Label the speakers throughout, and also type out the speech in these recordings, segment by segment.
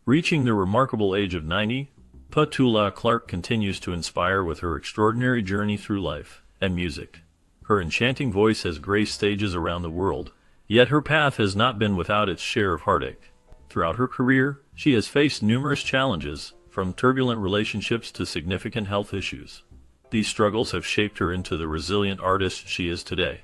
Speaker 1: Reaching the remarkable age of 90, Petula Clark continues to inspire with her extraordinary journey through life and music. Her enchanting voice has graced stages around the world, yet her path has not been without its share of heartache. Throughout her career, she has faced numerous challenges, from turbulent relationships to significant health issues. These struggles have shaped her into the resilient artist she is today.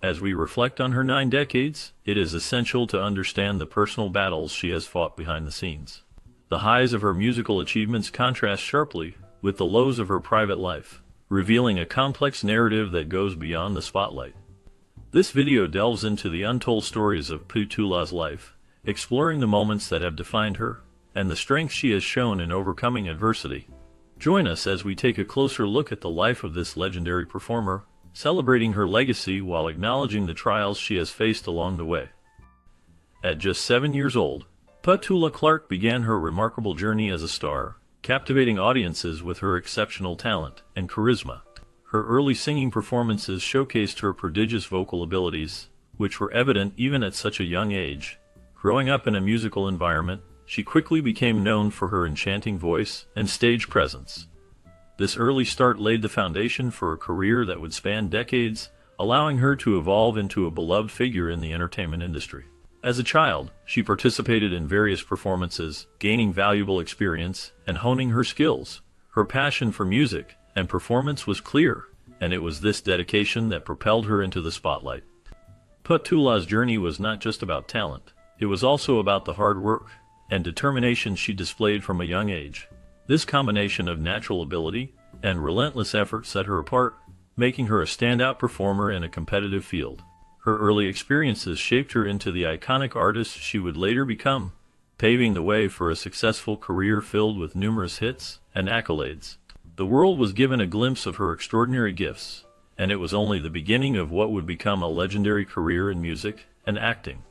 Speaker 1: As we reflect on her 9 decades, it is essential to understand the personal battles she has fought behind the scenes. The highs of her musical achievements contrast sharply with the lows of her private life, revealing a complex narrative that goes beyond the spotlight. This video delves into the untold stories of Petula's life, exploring the moments that have defined her, and the strength she has shown in overcoming adversity. Join us as we take a closer look at the life of this legendary performer, celebrating her legacy while acknowledging the trials she has faced along the way. At just 7 years old, Petula Clark began her remarkable journey as a star, captivating audiences with her exceptional talent and charisma. Her early singing performances showcased her prodigious vocal abilities, which were evident even at such a young age. Growing up in a musical environment, she quickly became known for her enchanting voice and stage presence. This early start laid the foundation for a career that would span decades, allowing her to evolve into a beloved figure in the entertainment industry. As a child, she participated in various performances, gaining valuable experience and honing her skills. Her passion for music and performance was clear, and it was this dedication that propelled her into the spotlight. Petula's journey was not just about talent, it was also about the hard work and determination she displayed from a young age. This combination of natural ability and relentless effort set her apart, making her a standout performer in a competitive field. Her early experiences shaped her into the iconic artist she would later become, paving the way for a successful career filled with numerous hits and accolades. The world was given a glimpse of her extraordinary gifts, and it was only the beginning of what would become a legendary career in music and acting.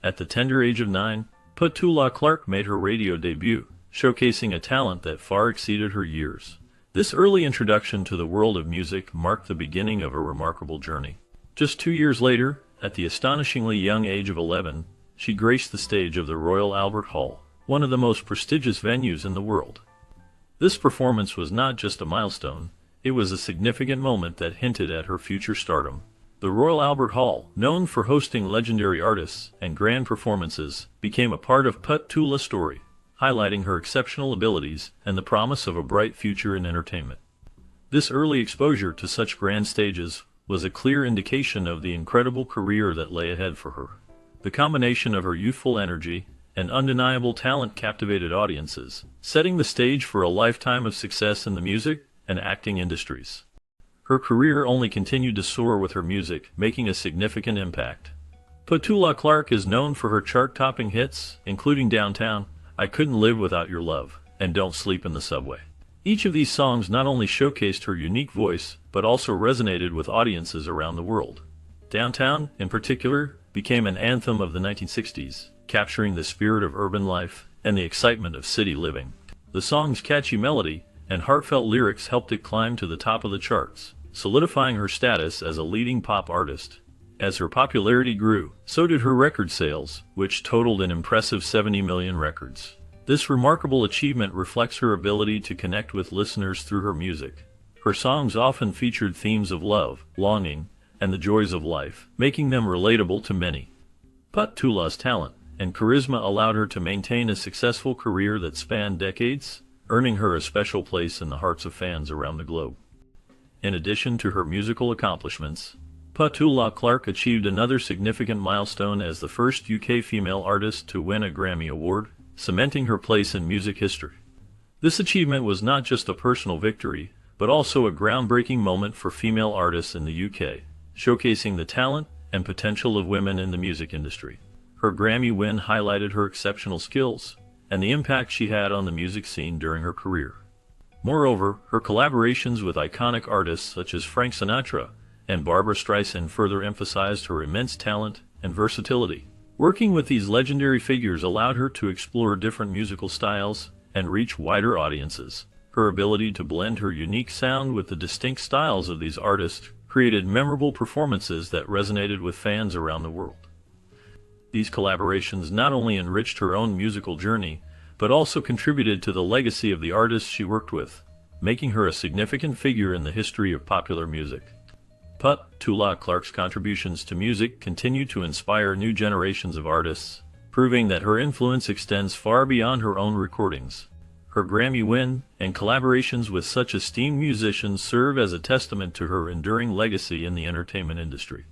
Speaker 1: At the tender age of 9, Petula Clark made her radio debut, showcasing a talent that far exceeded her years. This early introduction to the world of music marked the beginning of a remarkable journey. Just 2 years later, at the astonishingly young age of 11, she graced the stage of the Royal Albert Hall, one of the most prestigious venues in the world. This performance was not just a milestone, it was a significant moment that hinted at her future stardom. The Royal Albert Hall, known for hosting legendary artists and grand performances, became a part of Petula's story, highlighting her exceptional abilities and the promise of a bright future in entertainment. This early exposure to such grand stages was a clear indication of the incredible career that lay ahead for her. The combination of her youthful energy and undeniable talent captivated audiences, setting the stage for a lifetime of success in the music and acting industries. Her career only continued to soar with her music, making a significant impact. Petula Clark is known for her chart-topping hits, including Downtown, I Couldn't Live Without Your Love, and Don't Sleep in the Subway. Each of these songs not only showcased her unique voice, but also resonated with audiences around the world. Downtown, in particular, became an anthem of the 1960s, capturing the spirit of urban life and the excitement of city living. The song's catchy melody and heartfelt lyrics helped it climb to the top of the charts, solidifying her status as a leading pop artist. As her popularity grew, so did her record sales, which totaled an impressive 70 million records. This remarkable achievement reflects her ability to connect with listeners through her music. Her songs often featured themes of love, longing, and the joys of life, making them relatable to many. Petula's talent and charisma allowed her to maintain a successful career that spanned decades, earning her a special place in the hearts of fans around the globe. In addition to her musical accomplishments, Petula Clark achieved another significant milestone as the first UK female artist to win a Grammy Award, cementing her place in music history. This achievement was not just a personal victory, but also a groundbreaking moment for female artists in the UK, showcasing the talent and potential of women in the music industry. Her Grammy win highlighted her exceptional skills and the impact she had on the music scene during her career. Moreover, her collaborations with iconic artists such as Frank Sinatra and Barbra Streisand further emphasized her immense talent and versatility. Working with these legendary figures allowed her to explore different musical styles and reach wider audiences. Her ability to blend her unique sound with the distinct styles of these artists created memorable performances that resonated with fans around the world. These collaborations not only enriched her own musical journey, but also contributed to the legacy of the artists she worked with, making her a significant figure in the history of popular music. Petula Clark's contributions to music continue to inspire new generations of artists, proving that her influence extends far beyond her own recordings. Her Grammy win and collaborations with such esteemed musicians serve as a testament to her enduring legacy in the entertainment industry.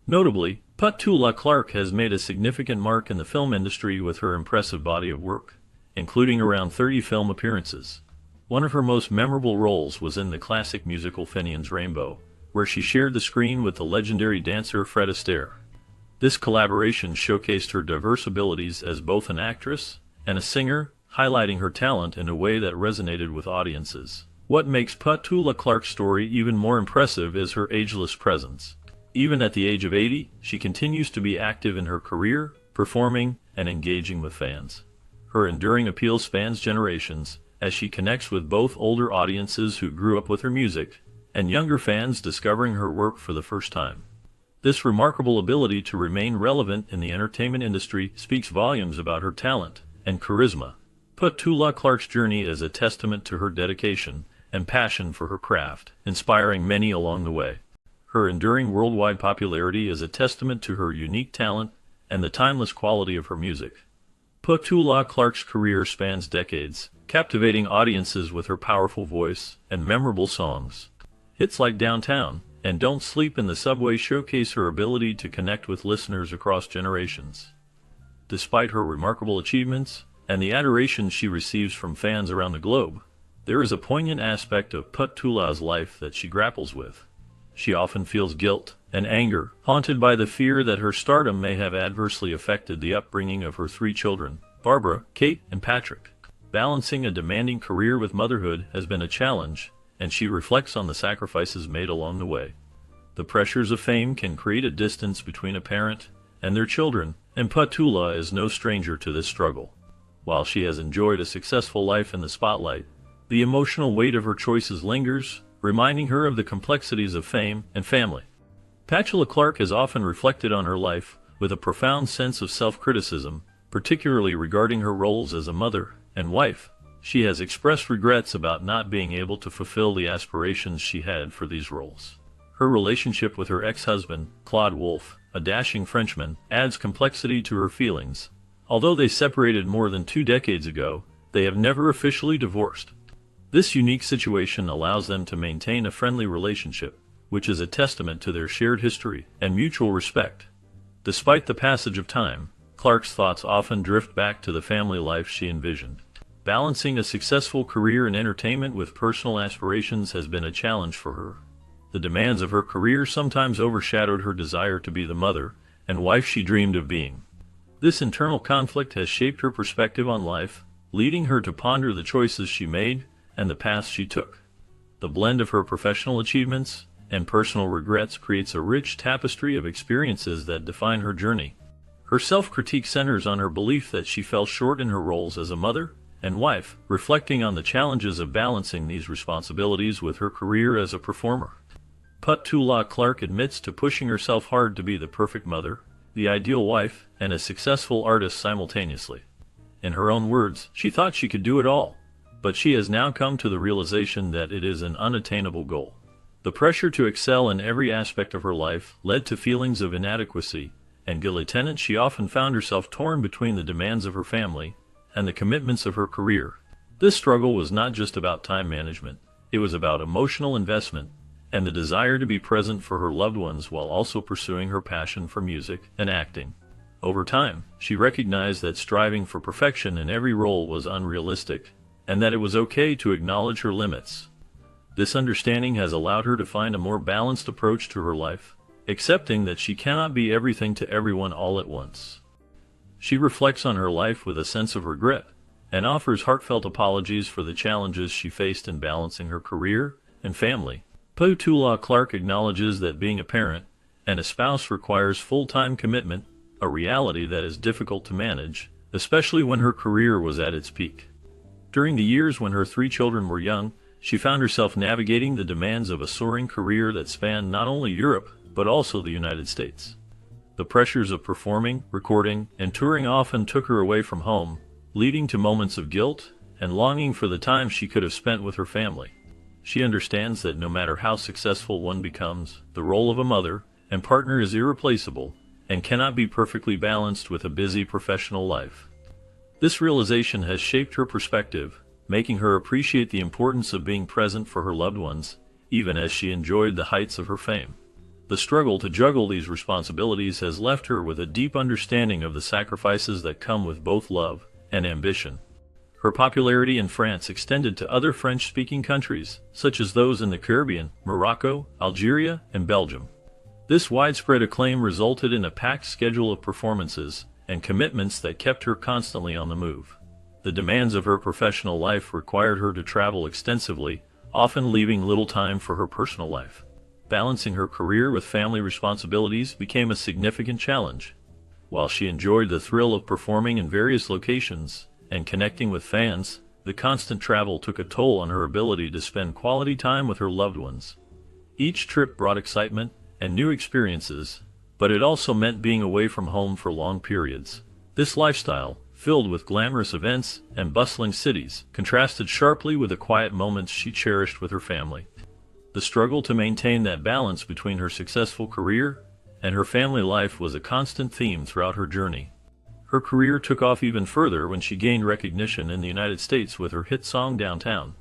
Speaker 1: Notably, Petula Clark has made a significant mark in the film industry with her impressive body of work, including around 30 film appearances. One of her most memorable roles was in the classic musical Finian's Rainbow, where she shared the screen with the legendary dancer Fred Astaire. This collaboration showcased her diverse abilities as both an actress and a singer, highlighting her talent in a way that resonated with audiences. What makes Petula Clark's story even more impressive is her ageless presence. Even at the age of 80, she continues to be active in her career, performing and engaging with fans. Her enduring appeal spans generations, as she connects with both older audiences who grew up with her music and younger fans discovering her work for the first time. This remarkable ability to remain relevant in the entertainment industry speaks volumes about her talent and charisma. Petula Clark's journey is a testament to her dedication and passion for her craft, inspiring many along the way. Her enduring worldwide popularity is a testament to her unique talent and the timeless quality of her music. Petula Clark's career spans decades, captivating audiences with her powerful voice and memorable songs. Hits like Downtown and Don't Sleep in the Subway showcase her ability to connect with listeners across generations. Despite her remarkable achievements and the adoration she receives from fans around the globe, there is a poignant aspect of Petula's life that she grapples with. She often feels guilt and anger, haunted by the fear that her stardom may have adversely affected the upbringing of her 3 children, Barbara, Kate, and Patrick. Balancing a demanding career with motherhood has been a challenge, and she reflects on the sacrifices made along the way. The pressures of fame can create a distance between a parent and their children, and Petula is no stranger to this struggle. While she has enjoyed a successful life in the spotlight, the emotional weight of her choices lingers, reminding her of the complexities of fame and family. Petula Clark has often reflected on her life with a profound sense of self-criticism, particularly regarding her roles as a mother and wife. She has expressed regrets about not being able to fulfill the aspirations she had for these roles. Her relationship with her ex-husband, Claude Wolff, a dashing Frenchman, adds complexity to her feelings. Although they separated more than 2 decades ago, they have never officially divorced. This unique situation allows them to maintain a friendly relationship, which is a testament to their shared history and mutual respect. Despite the passage of time, Clark's thoughts often drift back to the family life she envisioned. Balancing a successful career in entertainment with personal aspirations has been a challenge for her. The demands of her career sometimes overshadowed her desire to be the mother and wife she dreamed of being. This internal conflict has shaped her perspective on life, leading her to ponder the choices she made and the paths she took. The blend of her professional achievements and personal regrets creates a rich tapestry of experiences that define her journey. Her self-critique centers on her belief that she fell short in her roles as a mother and wife, reflecting on the challenges of balancing these responsibilities with her career as a performer. Petula Clark admits to pushing herself hard to be the perfect mother, the ideal wife, and a successful artist simultaneously. In her own words, she thought she could do it all, but she has now come to the realization that it is an unattainable goal. The pressure to excel in every aspect of her life led to feelings of inadequacy and guilt. She often found herself torn between the demands of her family and the commitments of her career. This struggle was not just about time management, it was about emotional investment and the desire to be present for her loved ones while also pursuing her passion for music and acting. Over time, she recognized that striving for perfection in every role was unrealistic, and that it was okay to acknowledge her limits. This understanding has allowed her to find a more balanced approach to her life, accepting that she cannot be everything to everyone all at once. She reflects on her life with a sense of regret, and offers heartfelt apologies for the challenges she faced in balancing her career and family. Petula Clark acknowledges that being a parent and a spouse requires full-time commitment, a reality that is difficult to manage, especially when her career was at its peak. During the years when her 3 children were young, she found herself navigating the demands of a soaring career that spanned not only Europe, but also the United States. The pressures of performing, recording, and touring often took her away from home, leading to moments of guilt and longing for the time she could have spent with her family. She understands that no matter how successful one becomes, the role of a mother and partner is irreplaceable and cannot be perfectly balanced with a busy professional life. This realization has shaped her perspective, making her appreciate the importance of being present for her loved ones, even as she enjoyed the heights of her fame. The struggle to juggle these responsibilities has left her with a deep understanding of the sacrifices that come with both love and ambition. Her popularity in France extended to other French-speaking countries, such as those in the Caribbean, Morocco, Algeria, and Belgium. This widespread acclaim resulted in a packed schedule of performances and commitments that kept her constantly on the move. The demands of her professional life required her to travel extensively, often leaving little time for her personal life. Balancing her career with family responsibilities became a significant challenge. While she enjoyed the thrill of performing in various locations and connecting with fans, the constant travel took a toll on her ability to spend quality time with her loved ones. Each trip brought excitement and new experiences, but it also meant being away from home for long periods. This lifestyle, filled with glamorous events and bustling cities, contrasted sharply with the quiet moments she cherished with her family. The struggle to maintain that balance between her successful career and her family life was a constant theme throughout her journey. Her career took off even further when she gained recognition in the United States with her hit song Downtown.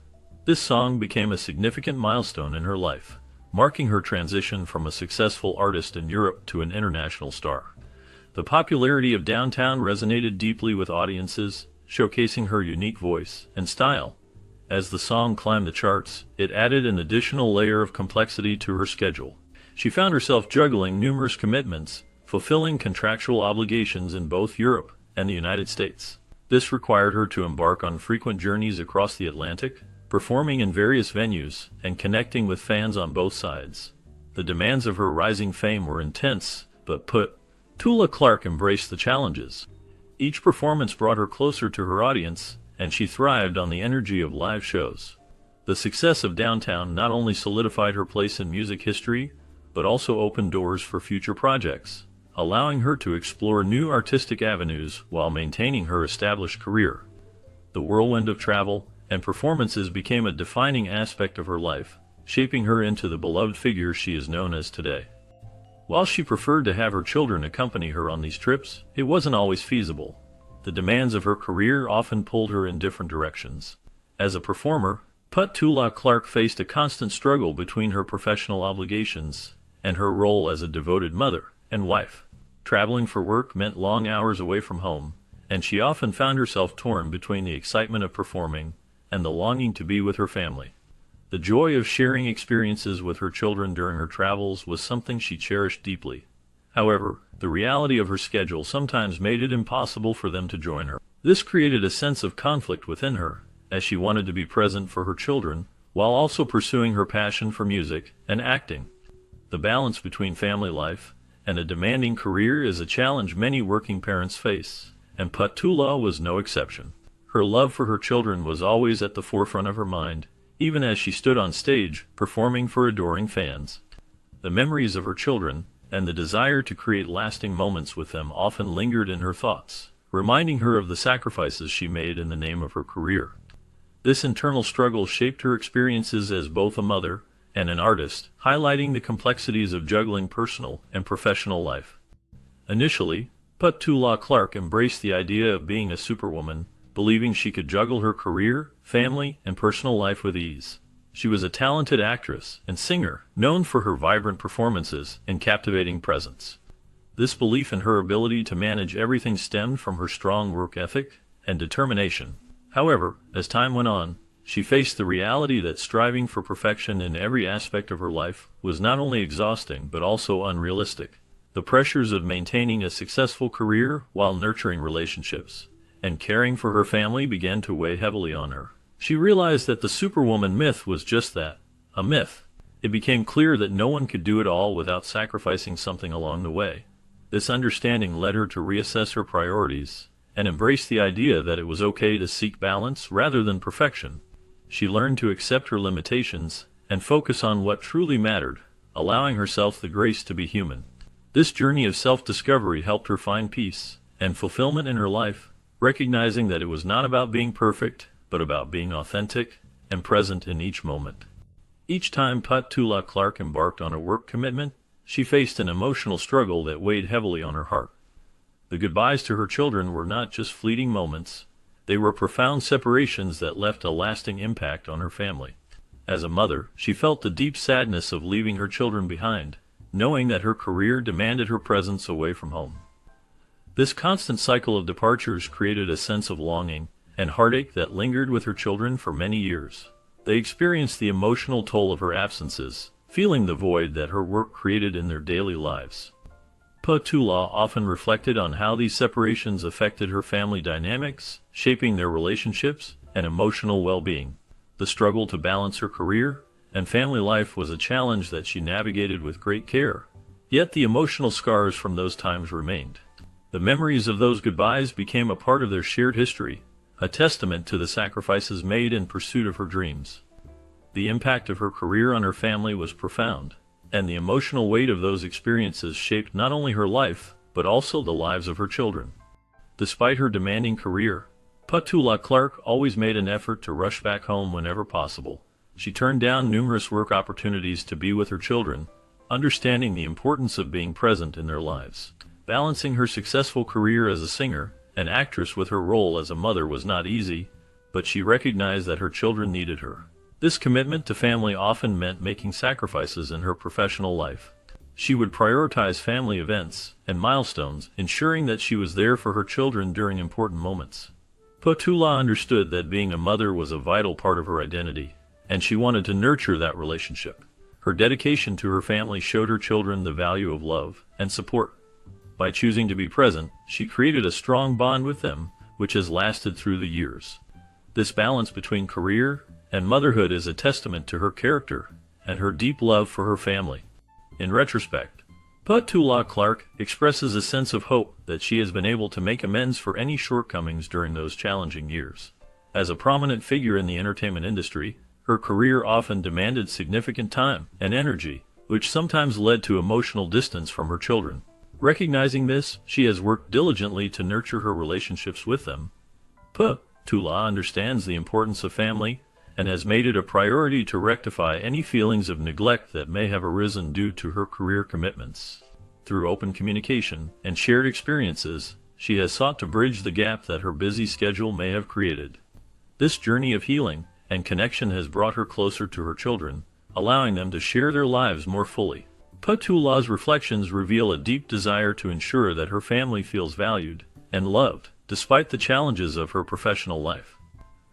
Speaker 1: This song became a significant milestone in her life, marking her transition from a successful artist in Europe to an international star. The popularity of Downtown resonated deeply with audiences, showcasing her unique voice and style. As the song climbed the charts, it added an additional layer of complexity to her schedule. She found herself juggling numerous commitments, fulfilling contractual obligations in both Europe and the United States. This required her to embark on frequent journeys across the Atlantic, performing in various venues and connecting with fans on both sides. The demands of her rising fame were intense, but Petula Clark embraced the challenges. Each performance brought her closer to her audience, and she thrived on the energy of live shows. The success of Downtown not only solidified her place in music history, but also opened doors for future projects, allowing her to explore new artistic avenues while maintaining her established career. The whirlwind of travel and performances became a defining aspect of her life, shaping her into the beloved figure she is known as today. While she preferred to have her children accompany her on these trips, it wasn't always feasible. The demands of her career often pulled her in different directions. As a performer, Petula Clark faced a constant struggle between her professional obligations and her role as a devoted mother and wife. Traveling for work meant long hours away from home, and she often found herself torn between the excitement of performing and the longing to be with her family. The joy of sharing experiences with her children during her travels was something she cherished deeply. However, the reality of her schedule sometimes made it impossible for them to join her. This created a sense of conflict within her, as she wanted to be present for her children, while also pursuing her passion for music and acting. The balance between family life and a demanding career is a challenge many working parents face, and Petula was no exception. Her love for her children was always at the forefront of her mind, even as she stood on stage, performing for adoring fans. The memories of her children and the desire to create lasting moments with them often lingered in her thoughts, reminding her of the sacrifices she made in the name of her career. This internal struggle shaped her experiences as both a mother and an artist, highlighting the complexities of juggling personal and professional life. Initially, Petula Clark embraced the idea of being a superwoman, believing she could juggle her career, family, and personal life with ease. She was a talented actress and singer, known for her vibrant performances and captivating presence. This belief in her ability to manage everything stemmed from her strong work ethic and determination. However, as time went on, she faced the reality that striving for perfection in every aspect of her life was not only exhausting but also unrealistic. The pressures of maintaining a successful career while nurturing relationships and caring for her family began to weigh heavily on her. She realized that the superwoman myth was just that, a myth. It became clear that no one could do it all without sacrificing something along the way. This understanding led her to reassess her priorities and embrace the idea that it was okay to seek balance rather than perfection. She learned to accept her limitations and focus on what truly mattered, allowing herself the grace to be human. This journey of self-discovery helped her find peace and fulfillment in her life, recognizing that it was not about being perfect, but about being authentic and present in each moment. Each time Petula Clark embarked on a work commitment, she faced an emotional struggle that weighed heavily on her heart. The goodbyes to her children were not just fleeting moments, they were profound separations that left a lasting impact on her family. As a mother, she felt the deep sadness of leaving her children behind, knowing that her career demanded her presence away from home. This constant cycle of departures created a sense of longing and heartache that lingered with her children for many years. They experienced the emotional toll of her absences, feeling the void that her work created in their daily lives. Petula often reflected on how these separations affected her family dynamics, shaping their relationships and emotional well-being. The struggle to balance her career and family life was a challenge that she navigated with great care. Yet the emotional scars from those times remained. The memories of those goodbyes became a part of their shared history, a testament to the sacrifices made in pursuit of her dreams. The impact of her career on her family was profound, and the emotional weight of those experiences shaped not only her life, but also the lives of her children. Despite her demanding career, Petula Clark always made an effort to rush back home whenever possible. She turned down numerous work opportunities to be with her children, understanding the importance of being present in their lives. Balancing her successful career as a singer and actress with her role as a mother was not easy, but she recognized that her children needed her. This commitment to family often meant making sacrifices in her professional life. She would prioritize family events and milestones, ensuring that she was there for her children during important moments. Petula understood that being a mother was a vital part of her identity, and she wanted to nurture that relationship. Her dedication to her family showed her children the value of love and support. By choosing to be present, she created a strong bond with them, which has lasted through the years. This balance between career and motherhood is a testament to her character and her deep love for her family. In retrospect, Petula Clark expresses a sense of hope that she has been able to make amends for any shortcomings during those challenging years. As a prominent figure in the entertainment industry, her career often demanded significant time and energy, which sometimes led to emotional distance from her children. Recognizing this, she has worked diligently to nurture her relationships with them. Petula understands the importance of family and has made it a priority to rectify any feelings of neglect that may have arisen due to her career commitments. Through open communication and shared experiences, she has sought to bridge the gap that her busy schedule may have created. This journey of healing and connection has brought her closer to her children, allowing them to share their lives more fully. Petula's reflections reveal a deep desire to ensure that her family feels valued and loved, despite the challenges of her professional life.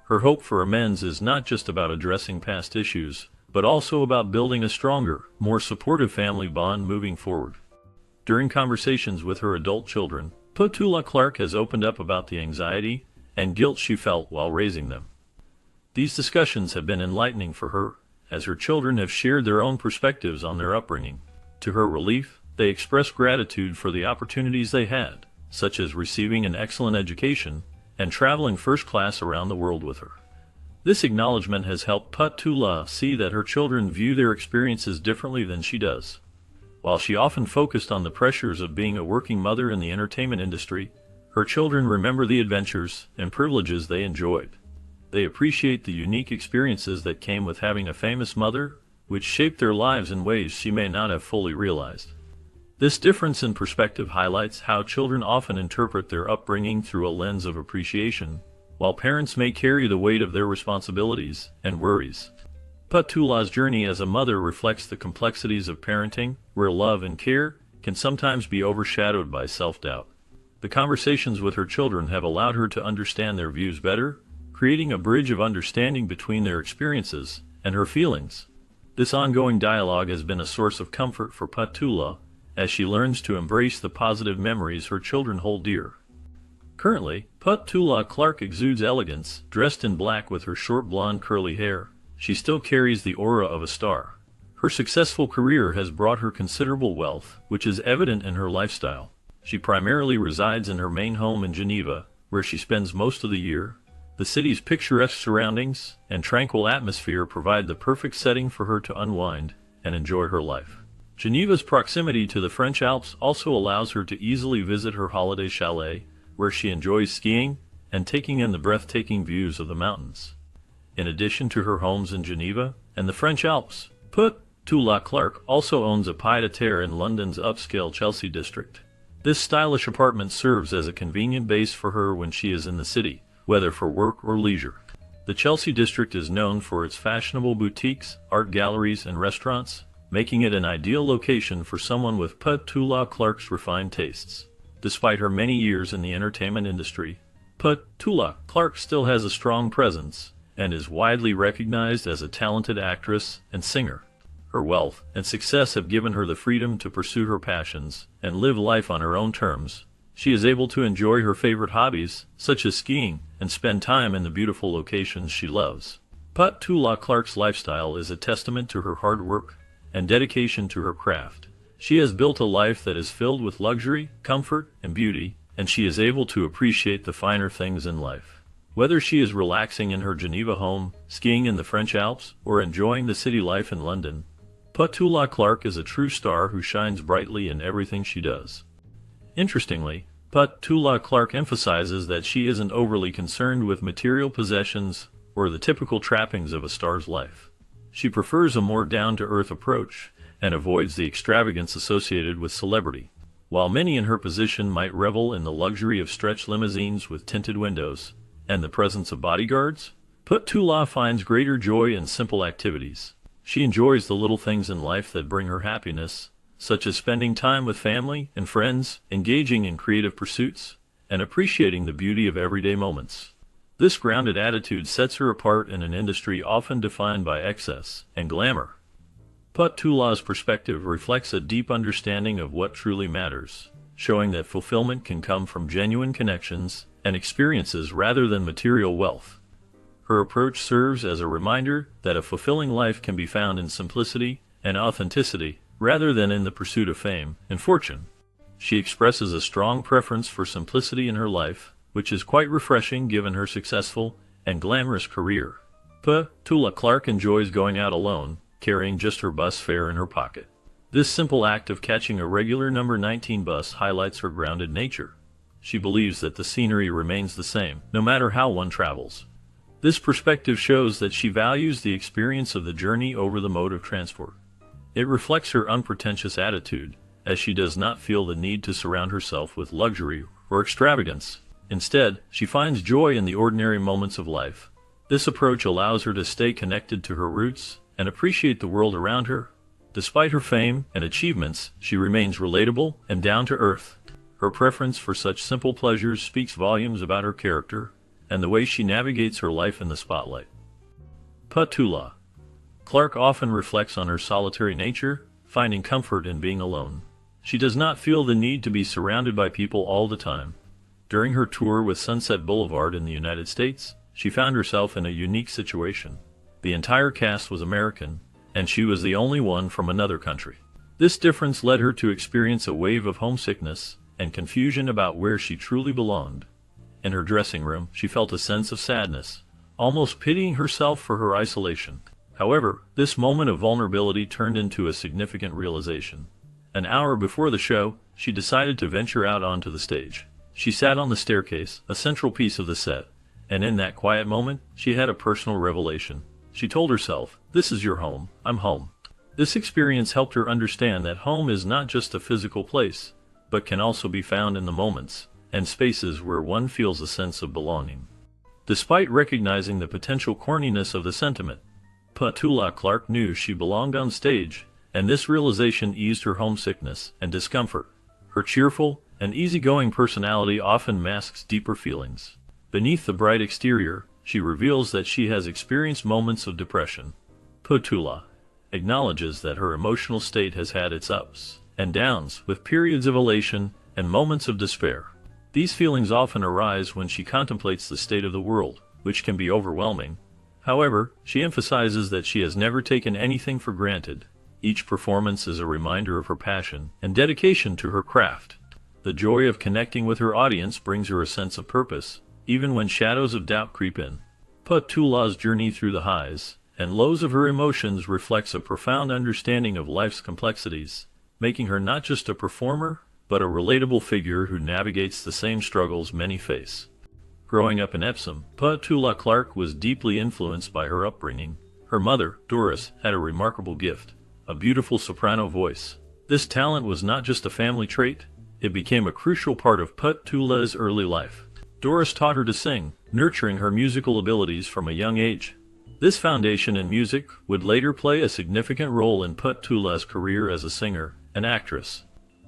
Speaker 1: Her hope for amends is not just about addressing past issues, but also about building a stronger, more supportive family bond moving forward. During conversations with her adult children, Petula Clark has opened up about the anxiety and guilt she felt while raising them. These discussions have been enlightening for her, as her children have shared their own perspectives on their upbringing. To her relief, they express gratitude for the opportunities they had, such as receiving an excellent education and traveling first class around the world with her. This acknowledgement has helped Petula see that her children view their experiences differently than she does. While she often focused on the pressures of being a working mother in the entertainment industry, her children remember the adventures and privileges they enjoyed. They appreciate the unique experiences that came with having a famous mother, which shaped their lives in ways she may not have fully realized. This difference in perspective highlights how children often interpret their upbringing through a lens of appreciation, while parents may carry the weight of their responsibilities and worries. Petula's journey as a mother reflects the complexities of parenting, where love and care can sometimes be overshadowed by self-doubt. The conversations with her children have allowed her to understand their views better, creating a bridge of understanding between their experiences and her feelings. This ongoing dialogue has been a source of comfort for Petula, as she learns to embrace the positive memories her children hold dear. Currently, Petula Clark exudes elegance, dressed in black with her short blonde curly hair. She still carries the aura of a star. Her successful career has brought her considerable wealth, which is evident in her lifestyle. She primarily resides in her main home in Geneva, where she spends most of the year. The city's picturesque surroundings and tranquil atmosphere provide the perfect setting for her to unwind and enjoy her life. Geneva's proximity to the French Alps also allows her to easily visit her holiday chalet, where she enjoys skiing and taking in the breathtaking views of the mountains. In addition to her homes in Geneva and the French Alps, Petula Clark also owns a pied-à-terre in London's upscale Chelsea district. This stylish apartment serves as a convenient base for her when she is in the city, whether for work or leisure. The Chelsea district is known for its fashionable boutiques, art galleries, and restaurants, making it an ideal location for someone with Petula Clark's refined tastes. Despite her many years in the entertainment industry, Petula Clark still has a strong presence and is widely recognized as a talented actress and singer. Her wealth and success have given her the freedom to pursue her passions and live life on her own terms. She is able to enjoy her favorite hobbies, such as skiing, and spend time in the beautiful locations she loves. Petula Clark's lifestyle is a testament to her hard work and dedication to her craft. She has built a life that is filled with luxury, comfort, and beauty, and she is able to appreciate the finer things in life. Whether she is relaxing in her Geneva home, skiing in the French Alps, or enjoying the city life in London, Petula Clark is a true star who shines brightly in everything she does. Interestingly, Petula Clark emphasizes that she isn't overly concerned with material possessions or the typical trappings of a star's life. She prefers a more down-to-earth approach and avoids the extravagance associated with celebrity. While many in her position might revel in the luxury of stretch limousines with tinted windows and the presence of bodyguards, Petula finds greater joy in simple activities. She enjoys the little things in life that bring her happiness, such as spending time with family and friends, engaging in creative pursuits, and appreciating the beauty of everyday moments. This grounded attitude sets her apart in an industry often defined by excess and glamour. Petula's perspective reflects a deep understanding of what truly matters, showing that fulfillment can come from genuine connections and experiences rather than material wealth. Her approach serves as a reminder that a fulfilling life can be found in simplicity and authenticity, rather than in the pursuit of fame and fortune. She expresses a strong preference for simplicity in her life, which is quite refreshing given her successful and glamorous career. Petula Clark enjoys going out alone, carrying just her bus fare in her pocket. This simple act of catching a regular number 19 bus highlights her grounded nature. She believes that the scenery remains the same, no matter how one travels. This perspective shows that she values the experience of the journey over the mode of transport. It reflects her unpretentious attitude, as she does not feel the need to surround herself with luxury or extravagance. Instead, she finds joy in the ordinary moments of life. This approach allows her to stay connected to her roots and appreciate the world around her. Despite her fame and achievements, she remains relatable and down to earth. Her preference for such simple pleasures speaks volumes about her character and the way she navigates her life in the spotlight. Petula Clark often reflects on her solitary nature, finding comfort in being alone. She does not feel the need to be surrounded by people all the time. During her tour with Sunset Boulevard in the United States, she found herself in a unique situation. The entire cast was American, and she was the only one from another country. This difference led her to experience a wave of homesickness and confusion about where she truly belonged. In her dressing room, she felt a sense of sadness, almost pitying herself for her isolation. However, this moment of vulnerability turned into a significant realization. An hour before the show, she decided to venture out onto the stage. She sat on the staircase, a central piece of the set, and in that quiet moment, she had a personal revelation. She told herself, "This is your home, I'm home." This experience helped her understand that home is not just a physical place, but can also be found in the moments and spaces where one feels a sense of belonging. Despite recognizing the potential corniness of the sentiment, Petula Clark knew she belonged on stage, and this realization eased her homesickness and discomfort. Her cheerful and easygoing personality often masks deeper feelings. Beneath the bright exterior, she reveals that she has experienced moments of depression. Petula acknowledges that her emotional state has had its ups and downs, with periods of elation and moments of despair. These feelings often arise when she contemplates the state of the world, which can be overwhelming. However, she emphasizes that she has never taken anything for granted. Each performance is a reminder of her passion and dedication to her craft. The joy of connecting with her audience brings her a sense of purpose, even when shadows of doubt creep in. Petula's journey through the highs and lows of her emotions reflects a profound understanding of life's complexities, making her not just a performer, but a relatable figure who navigates the same struggles many face. Growing up in Epsom, Petula Clark was deeply influenced by her upbringing. Her mother, Doris, had a remarkable gift, a beautiful soprano voice. This talent was not just a family trait, it became a crucial part of Petula's early life. Doris taught her to sing, nurturing her musical abilities from a young age. This foundation in music would later play a significant role in Petula's career as a singer and actress.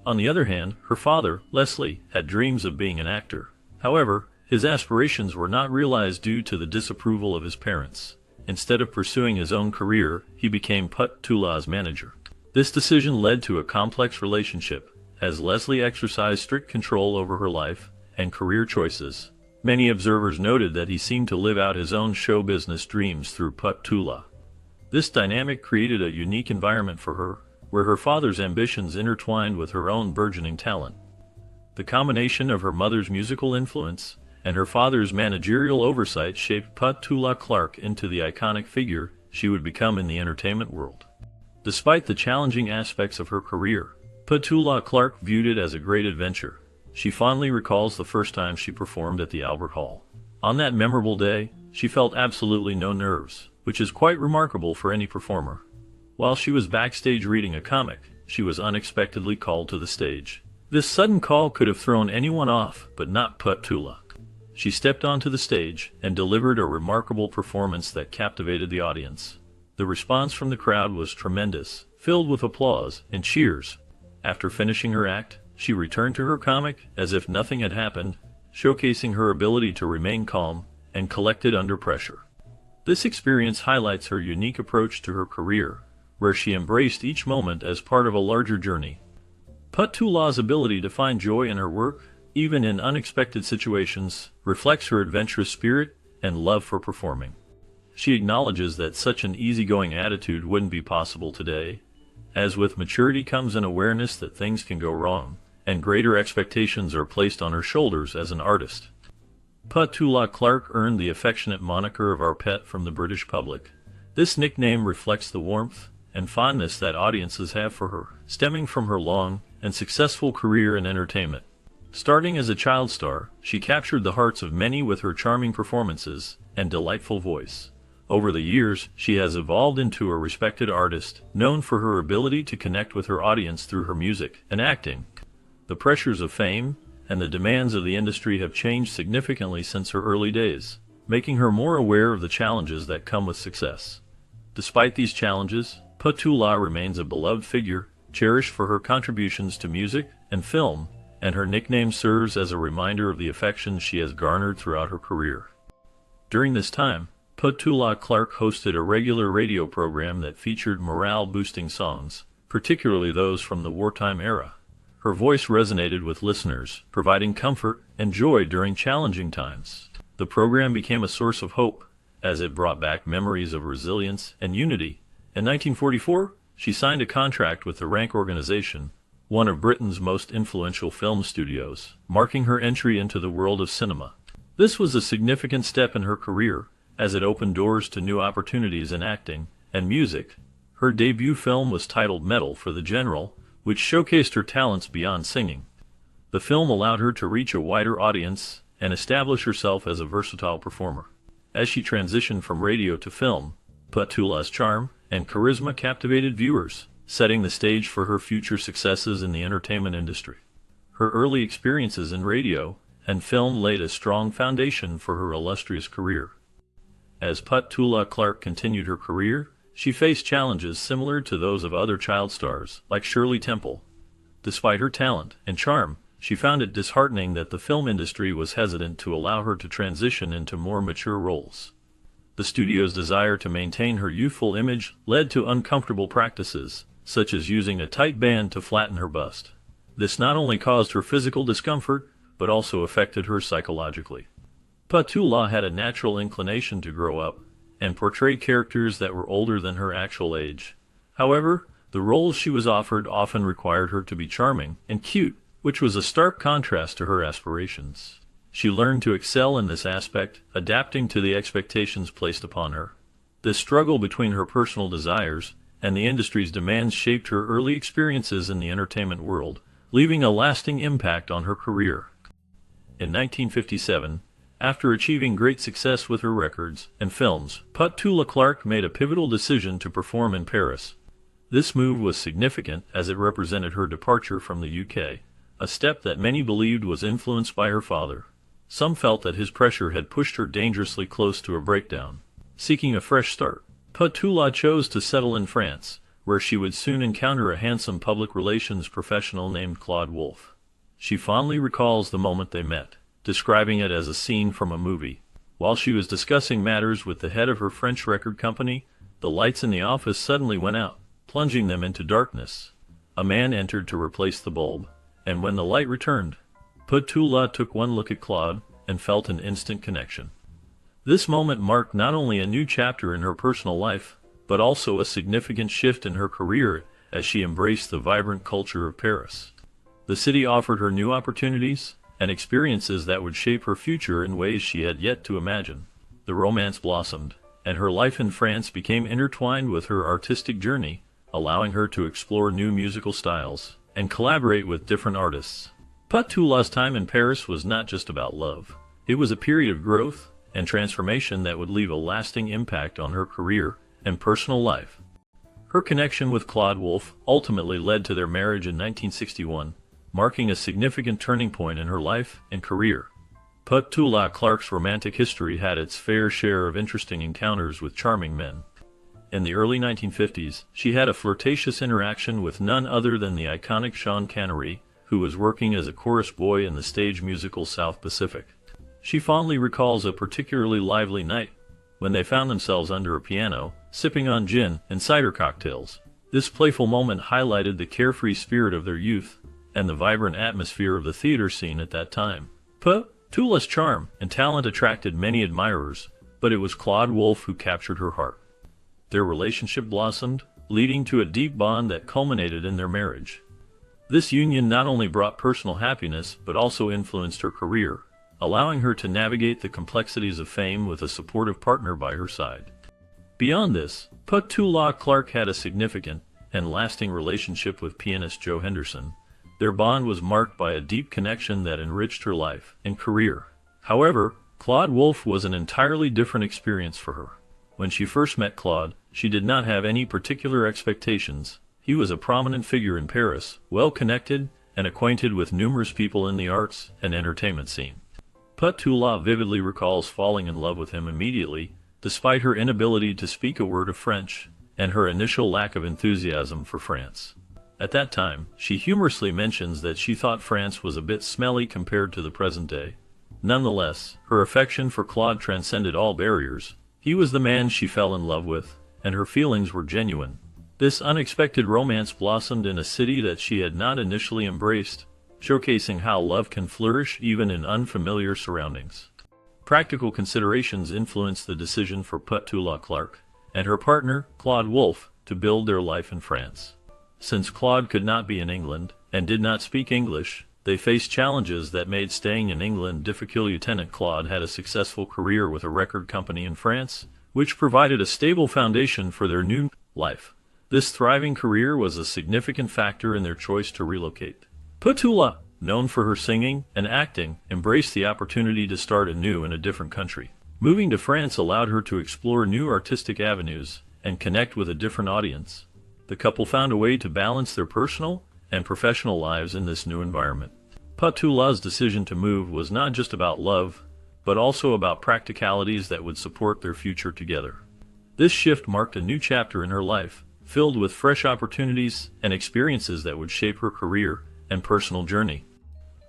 Speaker 1: On the other hand, her father, Leslie, had dreams of being an actor. However, his aspirations were not realized due to the disapproval of his parents. Instead of pursuing his own career, he became Petula's manager. This decision led to a complex relationship, as Leslie exercised strict control over her life and career choices. Many observers noted that he seemed to live out his own show business dreams through Petula. This dynamic created a unique environment for her, where her father's ambitions intertwined with her own burgeoning talent. The combination of her mother's musical influence and her father's managerial oversight shaped Petula Clark into the iconic figure she would become in the entertainment world. Despite the challenging aspects of her career, Petula Clark viewed it as a great adventure. She fondly recalls the first time she performed at the Albert Hall. On that memorable day, she felt absolutely no nerves, which is quite remarkable for any performer. While she was backstage reading a comic, she was unexpectedly called to the stage. This sudden call could have thrown anyone off, but not Petula. She stepped onto the stage and delivered a remarkable performance that captivated the audience. The response from the crowd was tremendous, filled with applause and cheers. After finishing her act, she returned to her comic as if nothing had happened, showcasing her ability to remain calm and collected under pressure. This experience highlights her unique approach to her career, where she embraced each moment as part of a larger journey. Petula's ability to find joy in her work, even in unexpected situations, reflects her adventurous spirit and love for performing. She acknowledges that such an easygoing attitude wouldn't be possible today, as with maturity comes an awareness that things can go wrong, and greater expectations are placed on her shoulders as an artist. Petula Clark earned the affectionate moniker of our pet from the British public. This nickname reflects the warmth and fondness that audiences have for her, stemming from her long and successful career in entertainment. Starting as a child star, she captured the hearts of many with her charming performances and delightful voice. Over the years, she has evolved into a respected artist, known for her ability to connect with her audience through her music and acting. The pressures of fame and the demands of the industry have changed significantly since her early days, making her more aware of the challenges that come with success. Despite these challenges, Petula remains a beloved figure, cherished for her contributions to music and film, and her nickname serves as a reminder of the affection she has garnered throughout her career. During this time, Petula Clark hosted a regular radio program that featured morale-boosting songs, particularly those from the wartime era. Her voice resonated with listeners, providing comfort and joy during challenging times. The program became a source of hope, as it brought back memories of resilience and unity. In 1944, she signed a contract with the Rank Organization, one of Britain's most influential film studios, marking her entry into the world of cinema. This was a significant step in her career, as it opened doors to new opportunities in acting and music. Her debut film was titled Medal for the General, which showcased her talents beyond singing. The film allowed her to reach a wider audience and establish herself as a versatile performer. As she transitioned from radio to film, Petula's charm and charisma captivated viewers, setting the stage for her future successes in the entertainment industry. Her early experiences in radio and film laid a strong foundation for her illustrious career. As Petula Clark continued her career, she faced challenges similar to those of other child stars, like Shirley Temple. Despite her talent and charm, she found it disheartening that the film industry was hesitant to allow her to transition into more mature roles. The studio's desire to maintain her youthful image led to uncomfortable practices, such as using a tight band to flatten her bust. This not only caused her physical discomfort, but also affected her psychologically. Petula had a natural inclination to grow up and portray characters that were older than her actual age. However, the roles she was offered often required her to be charming and cute, which was a stark contrast to her aspirations. She learned to excel in this aspect, adapting to the expectations placed upon her. This struggle between her personal desires and the industry's demands shaped her early experiences in the entertainment world, leaving a lasting impact on her career. In 1957, After achieving great success with her records and films, Petula Clark made a pivotal decision to perform in Paris. This move was significant as it represented her departure from the UK, a step that many believed was influenced by her father. Some felt that his pressure had pushed her dangerously close to a breakdown. Seeking a fresh start, Petula chose to settle in France, where she would soon encounter a handsome public relations professional named Claude Wolff. She fondly recalls the moment they met, describing it as a scene from a movie. While she was discussing matters with the head of her French record company, the lights in the office suddenly went out, plunging them into darkness. A man entered to replace the bulb, and when the light returned, Petula took one look at Claude and felt an instant connection. This moment marked not only a new chapter in her personal life, but also a significant shift in her career as she embraced the vibrant culture of Paris. The city offered her new opportunities and experiences that would shape her future in ways she had yet to imagine. The romance blossomed, and her life in France became intertwined with her artistic journey, allowing her to explore new musical styles and collaborate with different artists. Petula's time in Paris was not just about love. It was a period of growth and transformation that would leave a lasting impact on her career and personal life. Her connection with Claude Wolff ultimately led to their marriage in 1961, marking a significant turning point in her life and career. Petula Clark's romantic history had its fair share of interesting encounters with charming men. In the early 1950s, she had a flirtatious interaction with none other than the iconic Sean Connery, who was working as a chorus boy in the stage musical South Pacific. She fondly recalls a particularly lively night when they found themselves under a piano, sipping on gin and cider cocktails. This playful moment highlighted the carefree spirit of their youth and the vibrant atmosphere of the theater scene at that time. Petula's charm and talent attracted many admirers, but it was Claude Wolff who captured her heart. Their relationship blossomed, leading to a deep bond that culminated in their marriage. This union not only brought personal happiness but also influenced her career, allowing her to navigate the complexities of fame with a supportive partner by her side. Beyond this, Petula Clark had a significant and lasting relationship with pianist Joe Henderson. Their bond was marked by a deep connection that enriched her life and career. However, Claude Wolff was an entirely different experience for her. When she first met Claude, she did not have any particular expectations. He was a prominent figure in Paris, well-connected and acquainted with numerous people in the arts and entertainment scene. Petula vividly recalls falling in love with him immediately, despite her inability to speak a word of French and her initial lack of enthusiasm for France. At that time, she humorously mentions that she thought France was a bit smelly compared to the present day. Nonetheless, her affection for Claude transcended all barriers. He was the man she fell in love with, and her feelings were genuine. This unexpected romance blossomed in a city that she had not initially embraced, showcasing how love can flourish even in unfamiliar surroundings. Practical considerations influenced the decision for Petula Clark and her partner, Claude Wolff, to build their life in France. Since Claude could not be in England and did not speak English, they faced challenges that made staying in England difficult. Lieutenant Claude had a successful career with a record company in France, which provided a stable foundation for their new life. This thriving career was a significant factor in their choice to relocate. Petula, known for her singing and acting, embraced the opportunity to start anew in a different country. Moving to France allowed her to explore new artistic avenues and connect with a different audience. The couple found a way to balance their personal and professional lives in this new environment. Petula's decision to move was not just about love, but also about practicalities that would support their future together. This shift marked a new chapter in her life, filled with fresh opportunities and experiences that would shape her career and personal journey.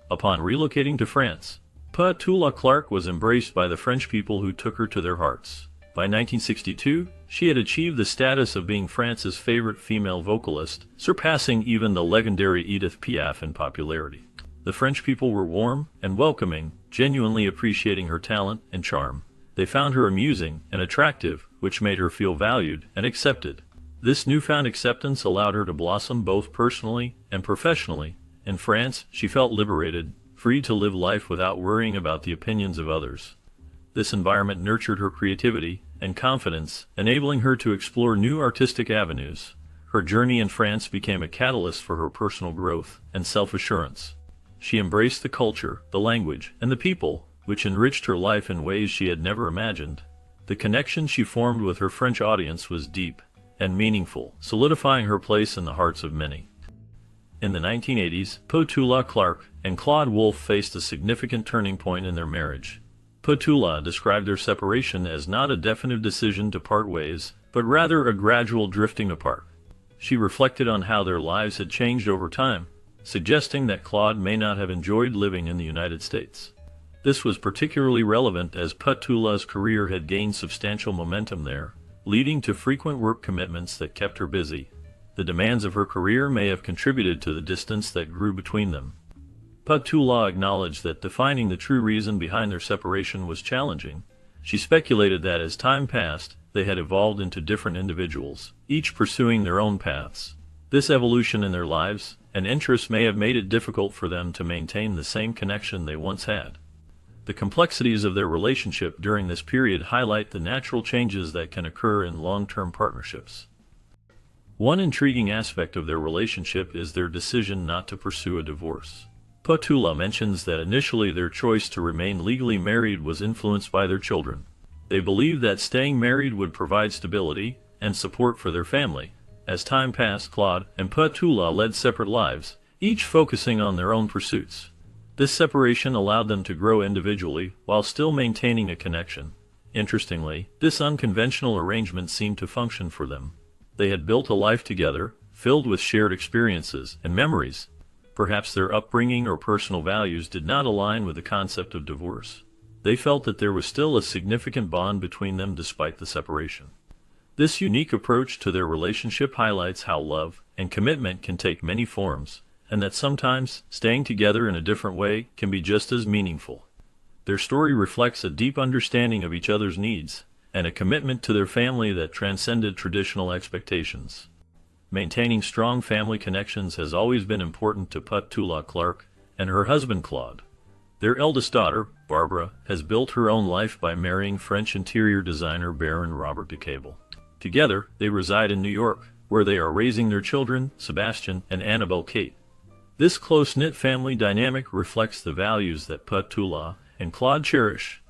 Speaker 1: Upon relocating to France, Petula Clark was embraced by the French people who took her to their hearts. By 1962, she had achieved the status of being France's favorite female vocalist, surpassing even the legendary Edith Piaf in popularity. The French people were warm and welcoming, genuinely appreciating her talent and charm. They found her amusing and attractive, which made her feel valued and accepted. This newfound acceptance allowed her to blossom both personally and professionally. In France, she felt liberated, free to live life without worrying about the opinions of others. This environment nurtured her creativity and confidence, enabling her to explore new artistic avenues. Her journey in France became a catalyst for her personal growth and self-assurance. She embraced the culture, the language, and the people, which enriched her life in ways she had never imagined. The connection she formed with her French audience was deep and meaningful, solidifying her place in the hearts of many. In the 1980s, Petula Clark and Claude Wolfe faced a significant turning point in their marriage. Petula described their separation as not a definitive decision to part ways, but rather a gradual drifting apart. She reflected on how their lives had changed over time, suggesting that Claude may not have enjoyed living in the United States. This was particularly relevant as Petula's career had gained substantial momentum there, leading to frequent work commitments that kept her busy. The demands of her career may have contributed to the distance that grew between them. Petula acknowledged that defining the true reason behind their separation was challenging. She speculated that as time passed, they had evolved into different individuals, each pursuing their own paths. This evolution in their lives and interests may have made it difficult for them to maintain the same connection they once had. The complexities of their relationship during this period highlight the natural changes that can occur in long-term partnerships. One intriguing aspect of their relationship is their decision not to pursue a divorce. Petula mentions that initially their choice to remain legally married was influenced by their children. They believed that staying married would provide stability and support for their family. As time passed, Claude and Petula led separate lives, each focusing on their own pursuits. This separation allowed them to grow individually while still maintaining a connection. Interestingly, this unconventional arrangement seemed to function for them. They had built a life together, filled with shared experiences and memories. Perhaps their upbringing or personal values did not align with the concept of divorce. They felt that there was still a significant bond between them despite the separation. This unique approach to their relationship highlights how love and commitment can take many forms, and that sometimes staying together in a different way can be just as meaningful. Their story reflects a deep understanding of each other's needs and a commitment to their family that transcended traditional expectations. Maintaining strong family connections has always been important to Petula Clark and her husband Claude. Their eldest daughter, Barbara, has built her own life by marrying French interior designer Baron Robert de Cable. Together, they reside in New York, where they are raising their children, Sebastian and Annabelle Kate. This close-knit family dynamic reflects the values that Petula and Claude cherish.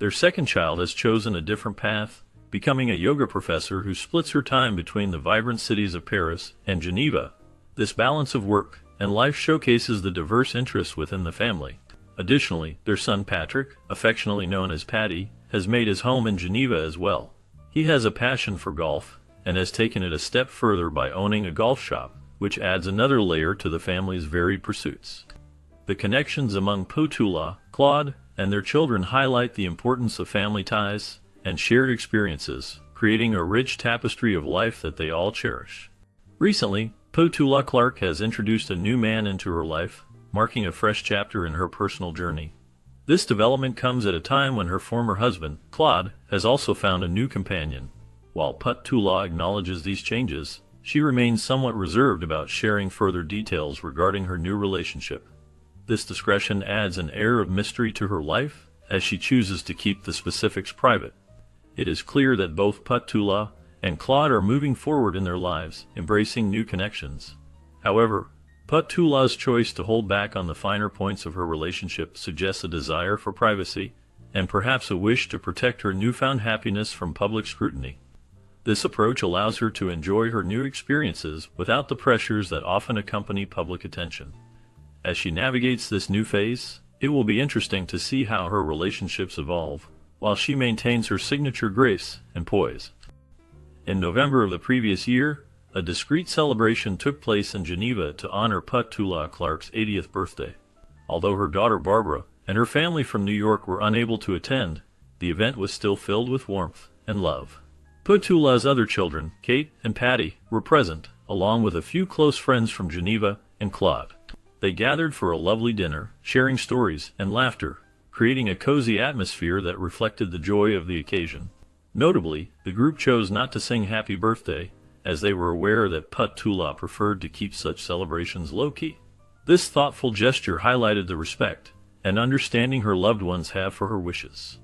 Speaker 1: Their second child has chosen a different path, becoming a yoga professor who splits her time between the vibrant cities of Paris and Geneva. This balance of work and life showcases the diverse interests within the family. Additionally, their son Patrick, affectionately known as Patty, has made his home in Geneva as well. He has a passion for golf and has taken it a step further by owning a golf shop, which adds another layer to the family's varied pursuits. The connections among Petula, Claude, and their children highlight the importance of family ties and shared experiences, creating a rich tapestry of life that they all cherish. Recently, Petula Clark has introduced a new man into her life, marking a fresh chapter in her personal journey. This development comes at a time when her former husband, Claude, has also found a new companion. While Petula acknowledges these changes, she remains somewhat reserved about sharing further details regarding her new relationship. This discretion adds an air of mystery to her life, as she chooses to keep the specifics private. It is clear that both Petula and Claude are moving forward in their lives, embracing new connections. However, Petula's choice to hold back on the finer points of her relationship suggests a desire for privacy, and perhaps a wish to protect her newfound happiness from public scrutiny. This approach allows her to enjoy her new experiences without the pressures that often accompany public attention. As she navigates this new phase, it will be interesting to see how her relationships evolve, while she maintains her signature grace and poise. In November of the previous year, a discreet celebration took place in Geneva to honor Petula Clark's 80th birthday. Although her daughter Barbara and her family from New York were unable to attend, the event was still filled with warmth and love. Petula's other children, Kate and Patty, were present, along with a few close friends from Geneva and Claude. They gathered for a lovely dinner, sharing stories and laughter, creating a cozy atmosphere that reflected the joy of the occasion. Notably, the group chose not to sing Happy Birthday, as they were aware that Petula preferred to keep such celebrations low-key. This thoughtful gesture highlighted the respect and understanding her loved ones have for her wishes.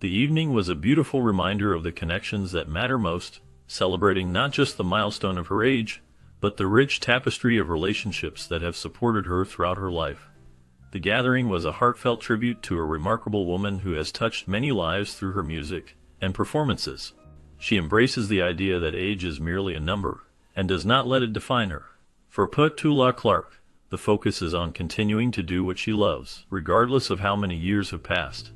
Speaker 1: The evening was a beautiful reminder of the connections that matter most, celebrating not just the milestone of her age, but the rich tapestry of relationships that have supported her throughout her life. The gathering was a heartfelt tribute to a remarkable woman who has touched many lives through her music and performances. She embraces the idea that age is merely a number and does not let it define her. For Petula Clark, the focus is on continuing to do what she loves, regardless of how many years have passed.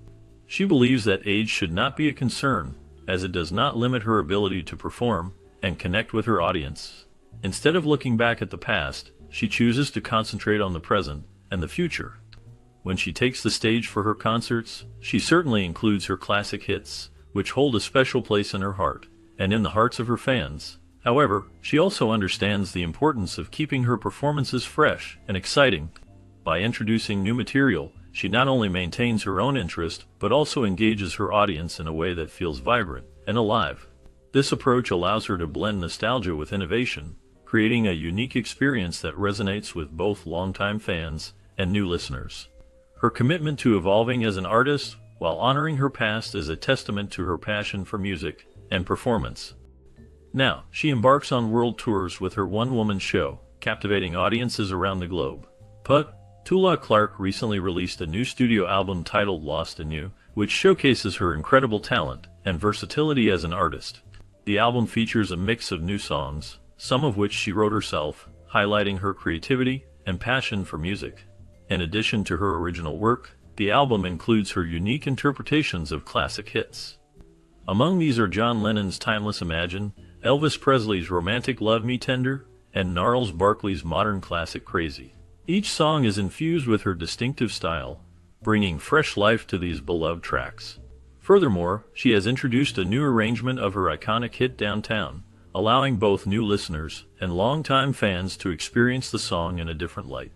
Speaker 1: She believes that age should not be a concern, as it does not limit her ability to perform and connect with her audience. Instead of looking back at the past, she chooses to concentrate on the present and the future. When she takes the stage for her concerts, she certainly includes her classic hits, which hold a special place in her heart and in the hearts of her fans. However, she also understands the importance of keeping her performances fresh and exciting. By introducing new material, she not only maintains her own interest, but also engages her audience in a way that feels vibrant and alive. This approach allows her to blend nostalgia with innovation, creating a unique experience that resonates with both longtime fans and new listeners. Her commitment to evolving as an artist while honoring her past is a testament to her passion for music and performance. Now, she embarks on world tours with her one-woman show, captivating audiences around the globe. Petula Clark recently released a new studio album titled Lost in You, which showcases her incredible talent and versatility as an artist. The album features a mix of new songs, some of which she wrote herself, highlighting her creativity and passion for music. In addition to her original work, the album includes her unique interpretations of classic hits. Among these are John Lennon's timeless Imagine, Elvis Presley's romantic Love Me Tender, and Gnarls Barkley's modern classic Crazy. Each song is infused with her distinctive style, bringing fresh life to these beloved tracks. Furthermore, she has introduced a new arrangement of her iconic hit Downtown, allowing both new listeners and longtime fans to experience the song in a different light.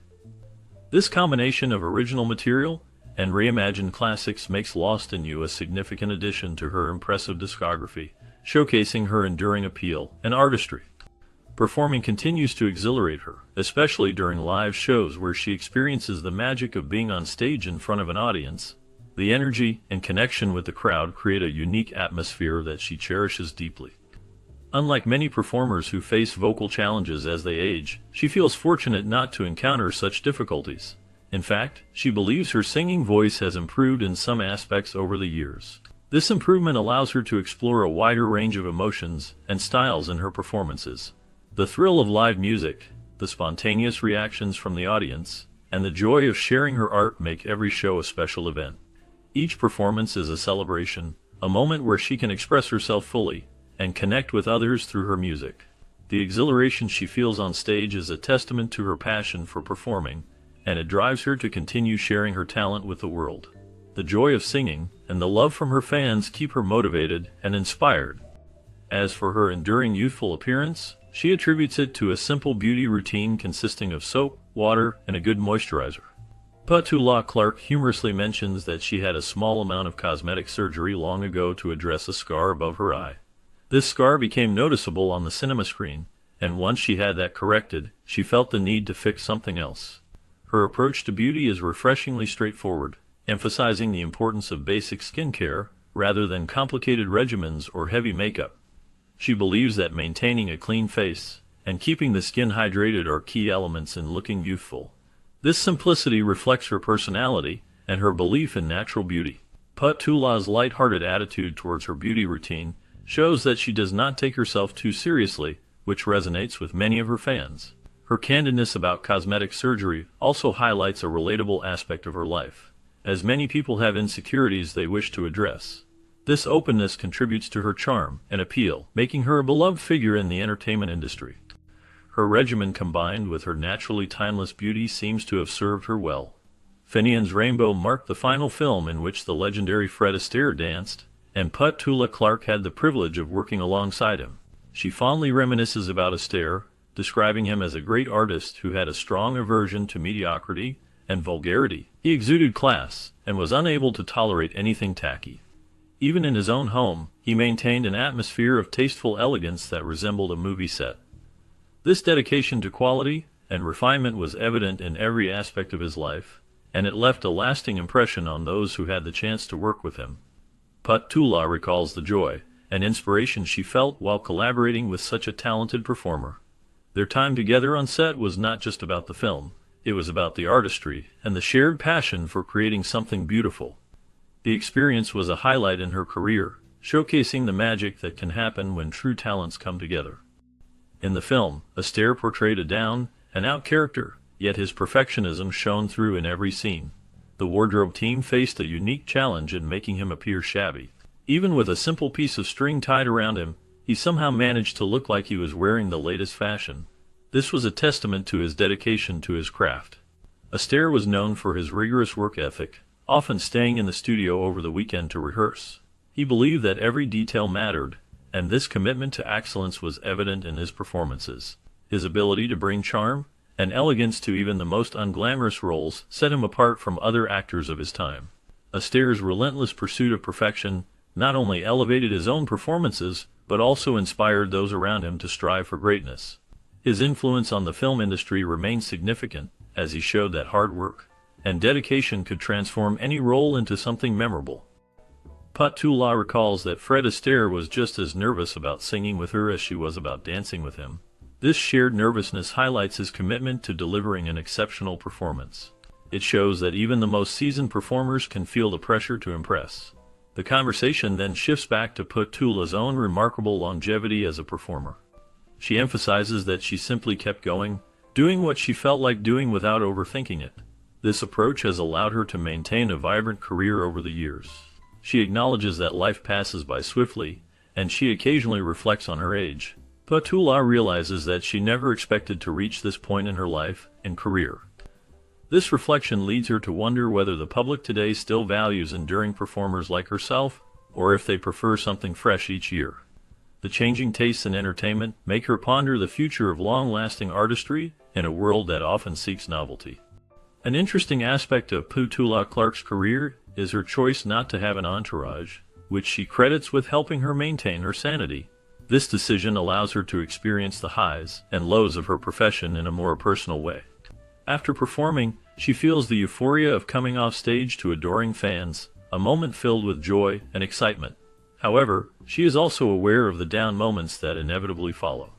Speaker 1: This combination of original material and reimagined classics makes Lost in You a significant addition to her impressive discography, showcasing her enduring appeal and artistry. Performing continues to exhilarate her, especially during live shows where she experiences the magic of being on stage in front of an audience. The energy and connection with the crowd create a unique atmosphere that she cherishes deeply. Unlike many performers who face vocal challenges as they age, she feels fortunate not to encounter such difficulties. In fact, she believes her singing voice has improved in some aspects over the years. This improvement allows her to explore a wider range of emotions and styles in her performances. The thrill of live music, the spontaneous reactions from the audience, and the joy of sharing her art make every show a special event. Each performance is a celebration, a moment where she can express herself fully and connect with others through her music. The exhilaration she feels on stage is a testament to her passion for performing, and it drives her to continue sharing her talent with the world. The joy of singing and the love from her fans keep her motivated and inspired. As for her enduring youthful appearance, she attributes it to a simple beauty routine consisting of soap, water, and a good moisturizer. Petula Clark humorously mentions that she had a small amount of cosmetic surgery long ago to address a scar above her eye. This scar became noticeable on the cinema screen, and once she had that corrected, she felt the need to fix something else. Her approach to beauty is refreshingly straightforward, emphasizing the importance of basic skincare rather than complicated regimens or heavy makeup. She believes that maintaining a clean face and keeping the skin hydrated are key elements in looking youthful. This simplicity reflects her personality and her belief in natural beauty. Petula's lighthearted attitude towards her beauty routine shows that she does not take herself too seriously, which resonates with many of her fans. Her candidness about cosmetic surgery also highlights a relatable aspect of her life, as many people have insecurities they wish to address. This openness contributes to her charm and appeal, making her a beloved figure in the entertainment industry. Her regimen combined with her naturally timeless beauty seems to have served her well. Finian's Rainbow marked the final film in which the legendary Fred Astaire danced, and Petula Clark had the privilege of working alongside him. She fondly reminisces about Astaire, describing him as a great artist who had a strong aversion to mediocrity and vulgarity. He exuded class and was unable to tolerate anything tacky. Even in his own home, he maintained an atmosphere of tasteful elegance that resembled a movie set. This dedication to quality and refinement was evident in every aspect of his life, and it left a lasting impression on those who had the chance to work with him. Petula recalls the joy and inspiration she felt while collaborating with such a talented performer. Their time together on set was not just about the film, It was about the artistry and the shared passion for creating something beautiful. The experience was a highlight in her career, showcasing the magic that can happen when true talents come together. In the film, Astaire portrayed a down and out character, yet his perfectionism shone through in every scene. The wardrobe team faced a unique challenge in making him appear shabby. Even with a simple piece of string tied around him, he somehow managed to look like he was wearing the latest fashion. This was a testament to his dedication to his craft. Astaire was known for his rigorous work ethic, often staying in the studio over the weekend to rehearse. He believed that every detail mattered, and this commitment to excellence was evident in his performances. His ability to bring charm and elegance to even the most unglamorous roles set him apart from other actors of his time. Astaire's relentless pursuit of perfection not only elevated his own performances, but also inspired those around him to strive for greatness. His influence on the film industry remained significant, as he showed that hard work and dedication could transform any role into something memorable. Petula recalls that Fred Astaire was just as nervous about singing with her as she was about dancing with him. This shared nervousness highlights his commitment to delivering an exceptional performance. It shows that even the most seasoned performers can feel the pressure to impress. The conversation then shifts back to Petula's own remarkable longevity as a performer. She emphasizes that she simply kept going, doing what she felt like doing without overthinking it. This approach has allowed her to maintain a vibrant career over the years. She acknowledges that life passes by swiftly, and she occasionally reflects on her age. Petula realizes that she never expected to reach this point in her life and career. This reflection leads her to wonder whether the public today still values enduring performers like herself, or if they prefer something fresh each year. The changing tastes in entertainment make her ponder the future of long-lasting artistry in a world that often seeks novelty. An interesting aspect of Petula Clark's career is her choice not to have an entourage, which she credits with helping her maintain her sanity. This decision allows her to experience the highs and lows of her profession in a more personal way. After performing, she feels the euphoria of coming off stage to adoring fans, a moment filled with joy and excitement. However, she is also aware of the down moments that inevitably follow.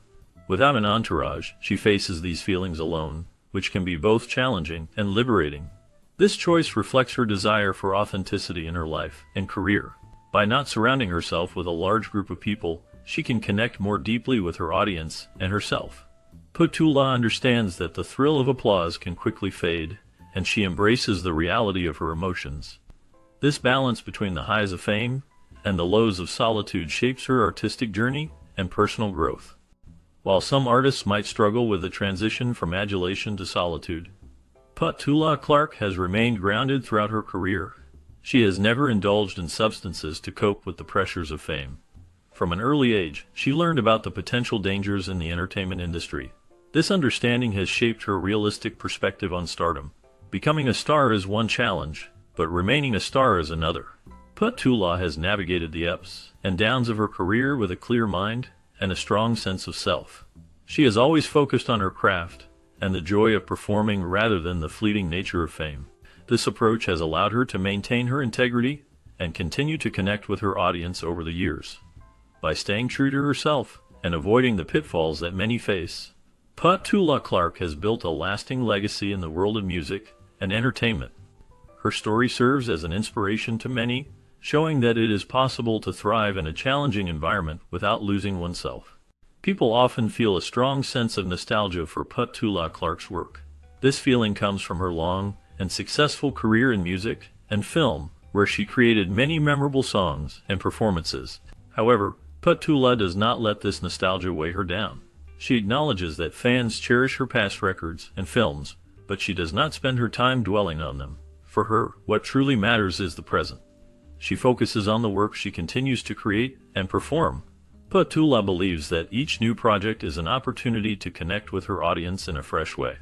Speaker 1: Without an entourage, she faces these feelings alone, which can be both challenging and liberating. This choice reflects her desire for authenticity in her life and career. By not surrounding herself with a large group of people, she can connect more deeply with her audience and herself. Petula understands that the thrill of applause can quickly fade, and she embraces the reality of her emotions. This balance between the highs of fame and the lows of solitude shapes her artistic journey and personal growth. While some artists might struggle with the transition from adulation to solitude, Petula Clark has remained grounded throughout her career. She has never indulged in substances to cope with the pressures of fame. From an early age, she learned about the potential dangers in the entertainment industry. This understanding has shaped her realistic perspective on stardom. Becoming a star is one challenge, but remaining a star is another. Petula has navigated the ups and downs of her career with a clear mind and a strong sense of self. She has always focused on her craft and the joy of performing rather than the fleeting nature of fame. This approach has allowed her to maintain her integrity and continue to connect with her audience over the years. By staying true to herself and avoiding the pitfalls that many face, Petula Clark has built a lasting legacy in the world of music and entertainment. Her story serves as an inspiration to many, showing that it is possible to thrive in a challenging environment without losing oneself. People often feel a strong sense of nostalgia for Petula Clark's work. This feeling comes from her long and successful career in music and film, where she created many memorable songs and performances. However, Petula does not let this nostalgia weigh her down. She acknowledges that fans cherish her past records and films, but she does not spend her time dwelling on them. For her, what truly matters is the present. She focuses on the work she continues to create and perform. Petula believes that each new project is an opportunity to connect with her audience in a fresh way.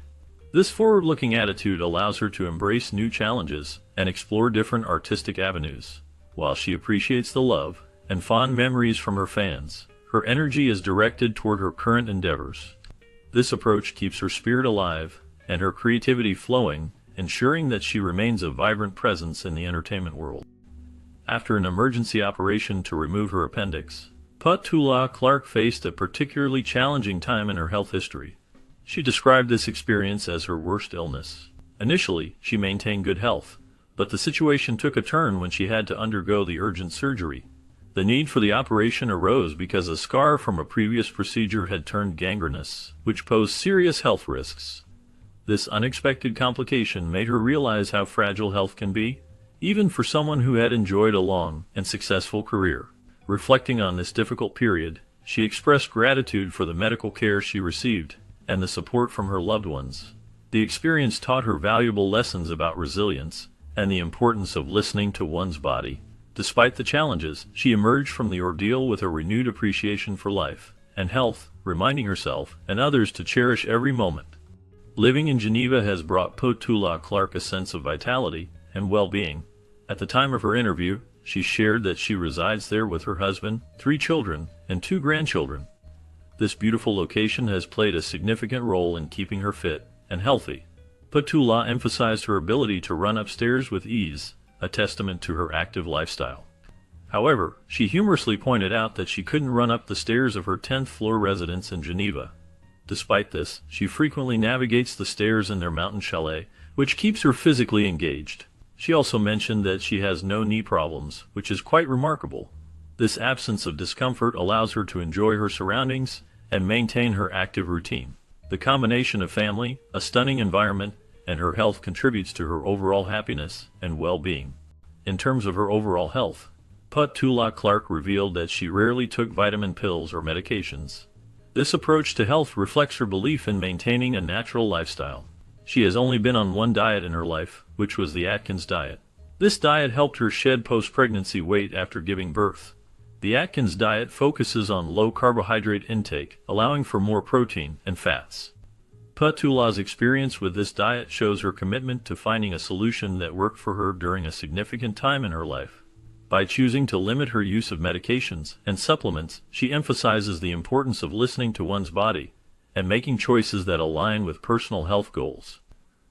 Speaker 1: This forward-looking attitude allows her to embrace new challenges and explore different artistic avenues. While she appreciates the love and fond memories from her fans, her energy is directed toward her current endeavors. This approach keeps her spirit alive and her creativity flowing, ensuring that she remains a vibrant presence in the entertainment world. After an emergency operation to remove her appendix, Petula Clark faced a particularly challenging time in her health history. She described this experience as her worst illness. Initially, she maintained good health, but the situation took a turn when she had to undergo the urgent surgery. The need for the operation arose because a scar from a previous procedure had turned gangrenous, which posed serious health risks. This unexpected complication made her realize how fragile health can be, even for someone who had enjoyed a long and successful career. Reflecting on this difficult period, she expressed gratitude for the medical care she received and the support from her loved ones. The experience taught her valuable lessons about resilience and the importance of listening to one's body. Despite the challenges, she emerged from the ordeal with a renewed appreciation for life and health, reminding herself and others to cherish every moment. Living in Geneva has brought Petula Clark a sense of vitality and well-being. At the time of her interview, she shared that she resides there with her husband, 3 children, and 2 grandchildren. This beautiful location has played a significant role in keeping her fit and healthy. Petula emphasized her ability to run upstairs with ease, a testament to her active lifestyle. However, she humorously pointed out that she couldn't run up the stairs of her 10th-floor residence in Geneva. Despite this, she frequently navigates the stairs in their mountain chalet, which keeps her physically engaged. She also mentioned that she has no knee problems, which is quite remarkable. This absence of discomfort allows her to enjoy her surroundings and maintain her active routine. The combination of family, a stunning environment, and her health contributes to her overall happiness and well-being. In terms of her overall health, Petula Clark revealed that she rarely took vitamin pills or medications. This approach to health reflects her belief in maintaining a natural lifestyle. She has only been on one diet in her life, which was the Atkins diet. This diet helped her shed post-pregnancy weight after giving birth. The Atkins diet focuses on low carbohydrate intake, allowing for more protein and fats. Petula's experience with this diet shows her commitment to finding a solution that worked for her during a significant time in her life. By choosing to limit her use of medications and supplements, she emphasizes the importance of listening to one's body and making choices that align with personal health goals.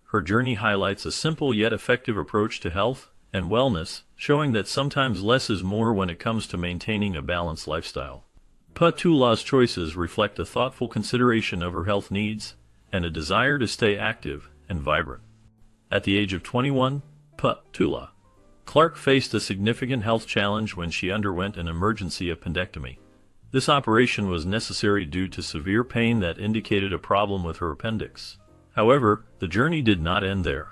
Speaker 1: Her journey highlights a simple yet effective approach to health and wellness, showing that sometimes less is more when it comes to maintaining a balanced lifestyle. Petula's choices reflect a thoughtful consideration of her health needs and a desire to stay active and vibrant. At the age of 21, Petula Clark faced a significant health challenge when she underwent an emergency appendectomy. This operation was necessary due to severe pain that indicated a problem with her appendix. However, the journey did not end there.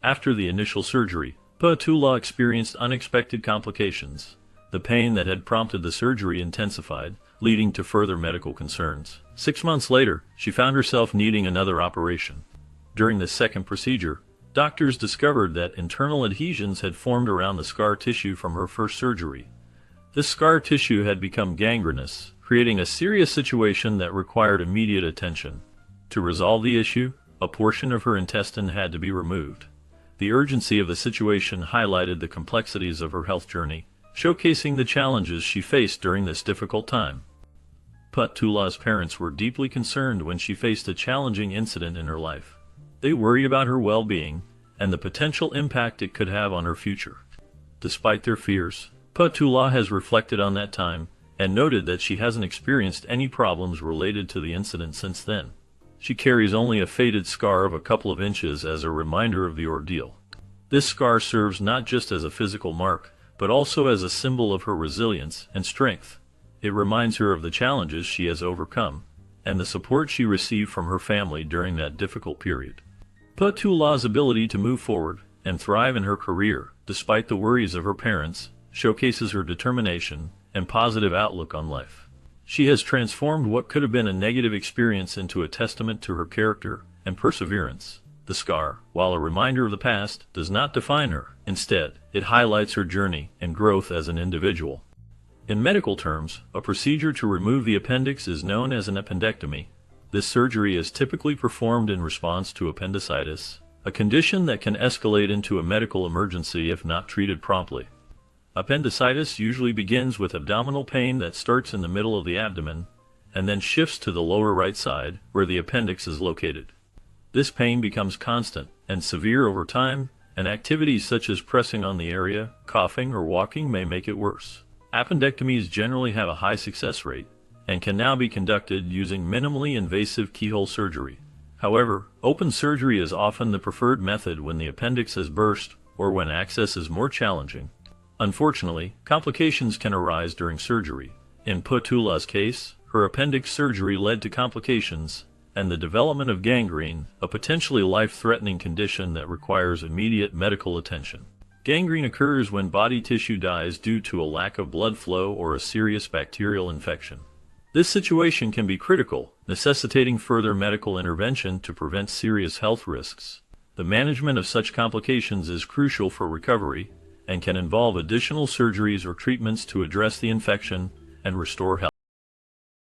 Speaker 1: After the initial surgery, Petula experienced unexpected complications. The pain that had prompted the surgery intensified, leading to further medical concerns. 6 months later, she found herself needing another operation. During the second procedure, doctors discovered that internal adhesions had formed around the scar tissue from her first surgery. This scar tissue had become gangrenous, creating a serious situation that required immediate attention. To resolve the issue, a portion of her intestine had to be removed. The urgency of the situation highlighted the complexities of her health journey, showcasing the challenges she faced during this difficult time. Petula's parents were deeply concerned when she faced a challenging incident in her life. They worried about her well-being and the potential impact it could have on her future. Despite their fears, Petula has reflected on that time and noted that she hasn't experienced any problems related to the incident since then. She carries only a faded scar of a couple of inches as a reminder of the ordeal. This scar serves not just as a physical mark, but also as a symbol of her resilience and strength. It reminds her of the challenges she has overcome and the support she received from her family during that difficult period. Petula's ability to move forward and thrive in her career, despite the worries of her parents, showcases her determination and positive outlook on life. She has transformed what could have been a negative experience into a testament to her character and perseverance. The scar, while a reminder of the past, does not define her. Instead, it highlights her journey and growth as an individual. In medical terms, a procedure to remove the appendix is known as an appendectomy. This surgery is typically performed in response to appendicitis, a condition that can escalate into a medical emergency if not treated promptly. Appendicitis usually begins with abdominal pain that starts in the middle of the abdomen and then shifts to the lower right side, where the appendix is located. This pain becomes constant and severe over time, and activities such as pressing on the area, coughing, or walking may make it worse. Appendectomies generally have a high success rate, and can now be conducted using minimally invasive keyhole surgery. However, open surgery is often the preferred method when the appendix has burst or when access is more challenging. Unfortunately, complications can arise during surgery. In Petula's case, her appendix surgery led to complications and the development of gangrene, a potentially life-threatening condition that requires immediate medical attention. Gangrene occurs when body tissue dies due to a lack of blood flow or a serious bacterial infection. This situation can be critical, necessitating further medical intervention to prevent serious health risks. The management of such complications is crucial for recovery and can involve additional surgeries or treatments to address the infection and restore health.